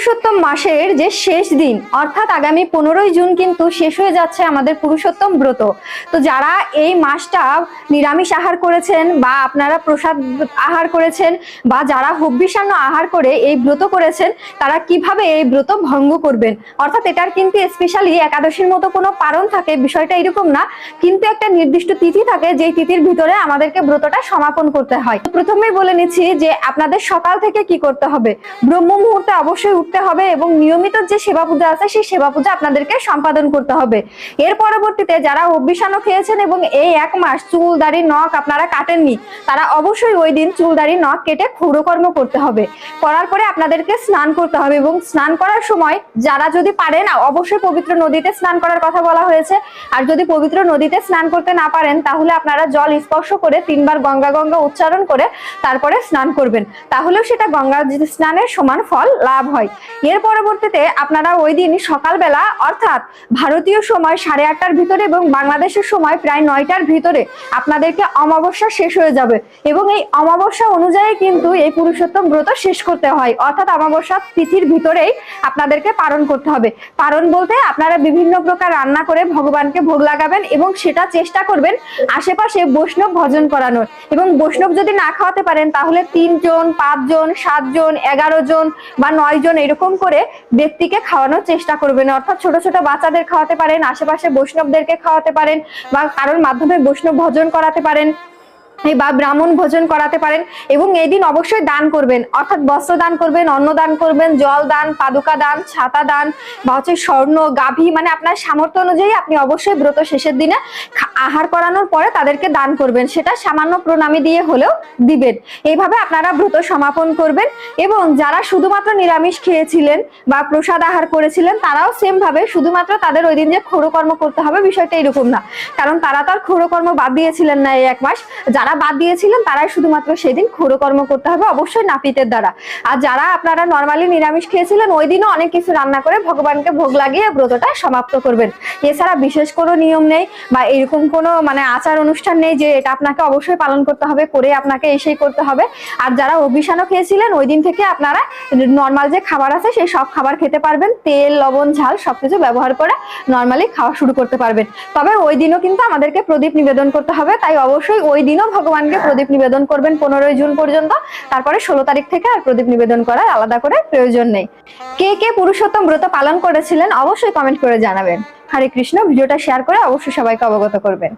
পুরুষোত্তম মাসের যে শেষ দিন অর্থাৎ আগামী 15ই জুন কিন্তু শেষ হয়ে যাচ্ছে আমাদের পুরুষোত্তম ব্রত। তো যারা এই মাসটা নিরামিষ আহার করেছেন বা আপনারা প্রসাদ আহার করেছেন বা যারা হব্বিষান্ন আহার করে এই ব্রত করেছেন, তারা কিভাবে এই ব্রত ভঙ্গ করবেন। অর্থাৎ এটার কিন্তু স্পেশালি একাদশীর মতো কোনো পারণ থাকে, বিষয়টা এরকম না, কিন্তু একটা নির্দিষ্ট তিথি থাকে যেই তিথির ভিতরে আমাদেরকে ব্রতটা সমাপন করতে হয়। প্রথমেই বলে নিচ্ছি যে আপনাদের সকাল থেকে কি করতে হবে। ব্রহ্ম মুহূর্তে অবশ্যই উঠতে হবে এবং নিয়মিত যে সেবা পূজা আছে সেই সেবা পূজা আপনাদেরকে সম্পাদন করতে হবে। এর পরবর্তীতে যারা হব্বিষান্ন খেয়েছেন এবং এই এক মাস চুল দাড়ি নখ আপনারা কাটেননি, তারা অবশ্যই ওই দিন চুল দাড়ি নখ কেটে ক্ষৌরকর্ম করতে হবে। করার পরে আপনাদেরকে স্নান করতে হবে এবং স্নান করার সময় যারা যদি পারেন অবশ্যই পবিত্র নদীতে স্নান করার কথা বলা হয়েছে। আর যদি পবিত্র নদীতে স্নান করতে না পারেন তাহলে আপনারা জল স্পর্শ করে 3 বার গঙ্গা গঙ্গা উচ্চারণ করে তারপরে স্নান করবেন, তাহলেও সেটা গঙ্গা স্নানের সমান ফল লাভ হয়। এর পরবর্তীতে আপনারা ওই দিন সকালবেলা অর্থাৎ ভারতীয় সময় 8:30টার ভিতরে এবং বাংলাদেশের সময় প্রায় 9টার ভিতরে আপনাদেরকে অমাবস্যা শেষ হয়ে যাবে এবং এই অমাবস্যা অনুযায়ী কিন্তু এই পুরুষোত্তম ব্রত শেষ করতে হয়। অর্থাৎ অমাবস্যা তিথির ভিতরেই আপনাদেরকে পালন করতে হবে। পালন বলতে আপনারা বিভিন্ন প্রকার রান্না করে ভগবানকে ভোগ লাগাবেন এবং সেটা চেষ্টা করবেন আশেপাশে বৈষ্ণব ভজন করানোর। এবং বৈষ্ণব যদি না খাওয়াতে পারেন তাহলে 3 জন 5 জন 7 জন 11 জন বা 9 জন এরকম করে ব্যক্তিকে খাওয়ানোর চেষ্টা করবেন। অর্থাৎ ছোট ছোট বাচ্চাদের খাওয়াতে পারেন, আশেপাশে বৈষ্ণবদেরকে খাওয়াতে পারেন বা কারোর মাধ্যমে বৈষ্ণব ভজন করাতে পারেন বা ব্রাহ্মণ ভোজন করাতে পারেন। এবং এই দিন অবশ্যই দান করবেন, অর্থাৎ বস্ত্র দান করবেন, অন্ন দান করবেন, জল দান, পাদুকা দান, ছাতা দান বা স্বর্ণ গাভী, মানে আপনার সামর্থ্য অনুযায়ী আপনি অবশ্যই ব্রত শেষের দিনে আহার করানোর পরে তাদেরকে দান করবেন, সেটা সামান্য প্রণামী দিয়ে হলেও দিবেন। এইভাবে আপনারা ব্রত সমাপন করবেন। এবং যারা শুধুমাত্র নিরামিষ খেয়েছিলেন বা প্রসাদ আহার করেছিলেন তারাও সেম ভাবে, শুধুমাত্র তাদের ওই দিন যে ক্ষৌরকর্ম করতে হবে বিষয়টা এরকম না, কারণ তারা তো আর ক্ষৌরকর্ম বাদ দিয়েছিলেন না এই এক মাস। যারা বাদ দিয়েছিলেন তারাই শুধুমাত্র সেদিন ক্ষৌরকর্ম করতে হবে, অবশ্যই নাপিতের দ্বারা। আর যারা আপনারা নর্মালি নিরামিষ খেয়েছিলেন ওই দিনও অনেক কিছু রান্না করে ভগবানকে ভোগ লাগিয়ে ব্রতটা সমাপ্ত করবেন। এছাড়া বিশেষ কোনো নিয়ম নেই বা এরকম কোনো আচার অনুষ্ঠান নেই যে এটা আপনাকে অবশ্যই পালন করতে হবে, করে আপনাকে এসেই করতে হবে। আর যারা হব্বিষান্ন খেয়েছিলেন ওই দিন থেকে আপনারা নর্মাল যে খাবার আছে সেই সব খাবার খেতে পারবেন, তেল লবণ ঝাল সবকিছু ব্যবহার করে নর্মালি খাওয়া শুরু করতে পারবেন। তবে ওই দিনও কিন্তু আমাদেরকে প্রদীপ নিবেদন করতে হবে, তাই অবশ্যই ওই দিনও ভগবানকে প্রদীপ নিবেদন করবেন 15ই জুন পর্যন্ত। তারপরে 16 তারিখ থেকে আর প্রদীপ নিবেদন করার আলাদা করে প্রয়োজন নেই। কে কে পুরুষোত্তম ব্রত পালন করেছিলেন অবশ্যই কমেন্ট করে জানাবেন। হরে কৃষ্ণ। ভিডিওটা শেয়ার করে অবশ্যই সবাইকে অবগত করবেন।